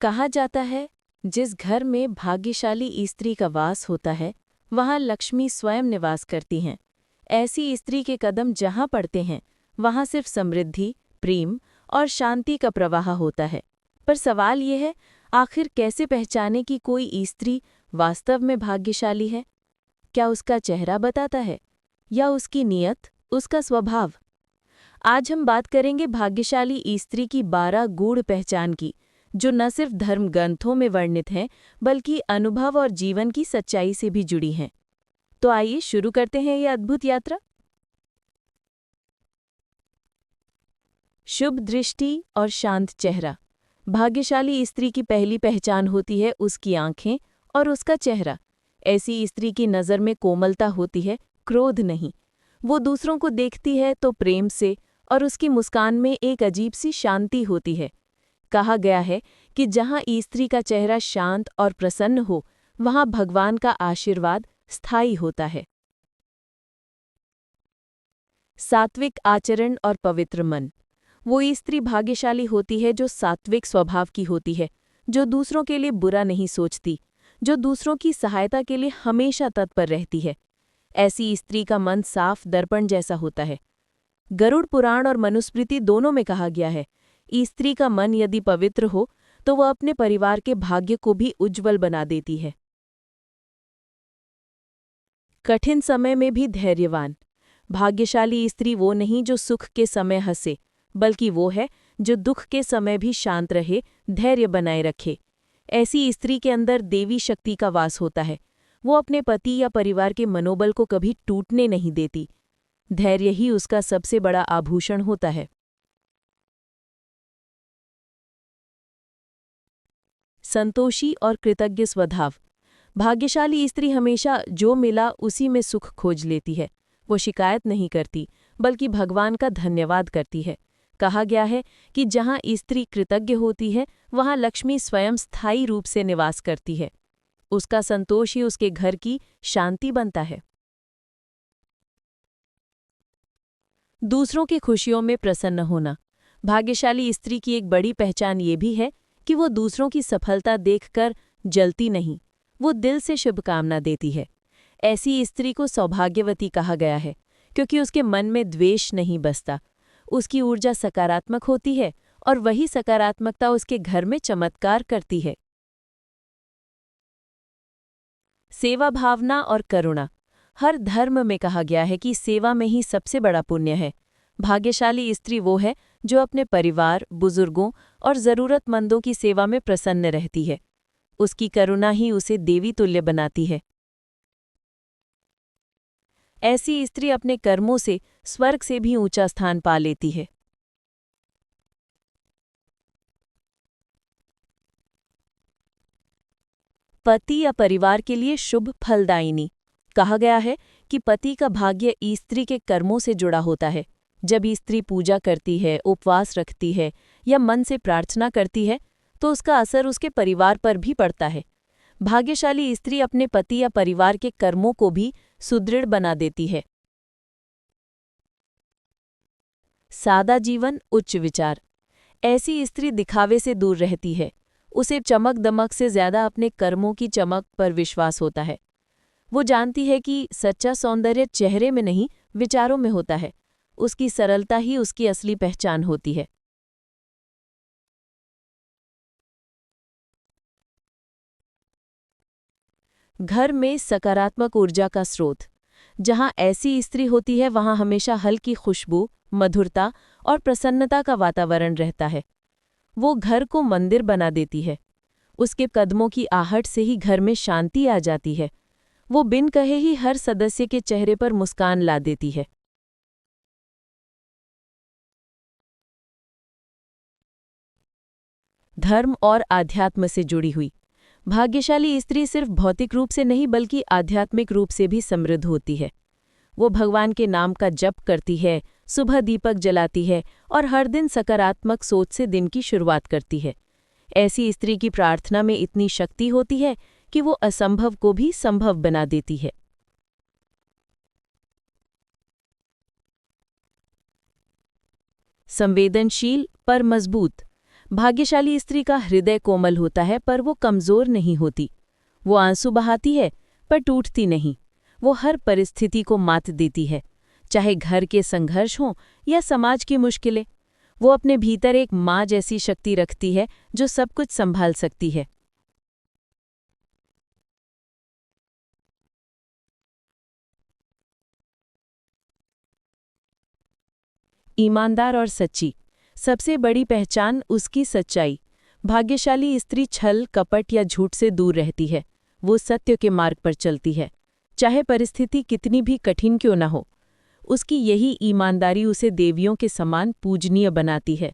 कहा जाता है, जिस घर में भाग्यशाली स्त्री का वास होता है, वहाँ लक्ष्मी स्वयं निवास करती हैं। ऐसी स्त्री के कदम जहाँ पड़ते हैं, वहाँ सिर्फ समृद्धि, प्रेम और शांति का प्रवाह होता है। पर सवाल ये है, आखिर कैसे पहचाने कि कोई स्त्री वास्तव में भाग्यशाली है? क्या उसका चेहरा बताता है, या उसकी नीयत, उसका स्वभाव? आज हम बात करेंगे भाग्यशाली स्त्री की 12 गूढ़ पहचान की, जो न सिर्फ धर्म ग्रंथों में वर्णित हैं, बल्कि अनुभव और जीवन की सच्चाई से भी जुड़ी हैं। तो आइए शुरू करते हैं ये अद्भुत यात्रा। शुभ दृष्टि और शांत चेहरा। भाग्यशाली स्त्री की पहली पहचान होती है उसकी आंखें और उसका चेहरा। ऐसी स्त्री की नज़र में कोमलता होती है, क्रोध नहीं। वो दूसरों को देखती है तो प्रेम से, और उसकी मुस्कान में एक अजीब सी शांति होती है। कहा गया है कि जहाँ स्त्री का चेहरा शांत और प्रसन्न हो, वहाँ भगवान का आशीर्वाद स्थायी होता है। सात्विक आचरण और पवित्र मन। वो स्त्री भाग्यशाली होती है जो सात्विक स्वभाव की होती है, जो दूसरों के लिए बुरा नहीं सोचती, जो दूसरों की सहायता के लिए हमेशा तत्पर रहती है। ऐसी स्त्री का मन साफ दर्पण जैसा होता है। गरुड़ पुराण और मनुस्मृति दोनों में कहा गया है, स्त्री का मन यदि पवित्र हो तो वह अपने परिवार के भाग्य को भी उज्ज्वल बना देती है। कठिन समय में भी धैर्यवान। भाग्यशाली स्त्री वो नहीं जो सुख के समय हंसे, बल्कि वो है जो दुख के समय भी शांत रहे, धैर्य बनाए रखे। ऐसी स्त्री के अंदर देवी शक्ति का वास होता है। वो अपने पति या परिवार के मनोबल को कभी टूटने नहीं देती। धैर्य ही उसका सबसे बड़ा आभूषण होता है। संतोषी और कृतज्ञ स्वभाव। भाग्यशाली स्त्री हमेशा जो मिला उसी में सुख खोज लेती है। वो शिकायत नहीं करती, बल्कि भगवान का धन्यवाद करती है। कहा गया है कि जहाँ स्त्री कृतज्ञ होती है, वहाँ लक्ष्मी स्वयं स्थायी रूप से निवास करती है। उसका संतोष ही उसके घर की शांति बनता है। दूसरों की खुशियों में प्रसन्न होना। भाग्यशाली स्त्री की एक बड़ी पहचान ये भी है कि वो दूसरों की सफलता देखकर जलती नहीं, वो दिल से शुभकामना देती है। ऐसी स्त्री को सौभाग्यवती कहा गया है, क्योंकि उसके मन में द्वेष नहीं बसता। उसकी ऊर्जा सकारात्मक होती है, और वही सकारात्मकता उसके घर में चमत्कार करती है। सेवा भावना और करुणा। हर धर्म में कहा गया है कि सेवा में ही सबसे बड़ा पुण्य है। भाग्यशाली स्त्री वो है जो अपने परिवार, बुजुर्गों और ज़रूरतमंदों की सेवा में प्रसन्न रहती है। उसकी करुणा ही उसे देवी तुल्य बनाती है। ऐसी स्त्री अपने कर्मों से स्वर्ग से भी ऊंचा स्थान पा लेती है। पति या परिवार के लिए शुभ फलदायिनी। कहा गया है कि पति का भाग्य स्त्री के कर्मों से जुड़ा होता है। जब स्त्री पूजा करती है, उपवास रखती है या मन से प्रार्थना करती है, तो उसका असर उसके परिवार पर भी पड़ता है। भाग्यशाली स्त्री अपने पति या परिवार के कर्मों को भी सुदृढ़ बना देती है। सादा जीवन, उच्च विचार। ऐसी स्त्री दिखावे से दूर रहती है। उसे चमक दमक से ज्यादा अपने कर्मों की चमक पर विश्वास होता है। वो जानती है कि सच्चा सौंदर्य चेहरे में नहीं, विचारों में होता है। उसकी सरलता ही उसकी असली पहचान होती है। घर में सकारात्मक ऊर्जा का स्रोत। जहाँ ऐसी स्त्री होती है, वहाँ हमेशा हल्की खुशबू, मधुरता और प्रसन्नता का वातावरण रहता है। वो घर को मंदिर बना देती है। उसके कदमों की आहट से ही घर में शांति आ जाती है। वो बिन कहे ही हर सदस्य के चेहरे पर मुस्कान ला देती है। धर्म और आध्यात्म से जुड़ी हुई। भाग्यशाली स्त्री सिर्फ भौतिक रूप से नहीं, बल्कि आध्यात्मिक रूप से भी समृद्ध होती है। वो भगवान के नाम का जप करती है, सुबह दीपक जलाती है और हर दिन सकारात्मक सोच से दिन की शुरुआत करती है। ऐसी स्त्री की प्रार्थना में इतनी शक्ति होती है कि वो असंभव को भी संभव बना देती है। संवेदनशील पर मजबूत। भाग्यशाली स्त्री का हृदय कोमल होता है पर वो कमज़ोर नहीं होती। वो आंसू बहाती है पर टूटती नहीं। वो हर परिस्थिति को मात देती है, चाहे घर के संघर्ष हों या समाज की मुश्किलें। वो अपने भीतर एक माँ जैसी शक्ति रखती है जो सब कुछ संभाल सकती है। ईमानदार और सच्ची। सबसे बड़ी पहचान उसकी सच्चाई। भाग्यशाली स्त्री छल, कपट या झूठ से दूर रहती है। वो सत्य के मार्ग पर चलती है, चाहे परिस्थिति कितनी भी कठिन क्यों न हो। उसकी यही ईमानदारी उसे देवियों के समान पूजनीय बनाती है।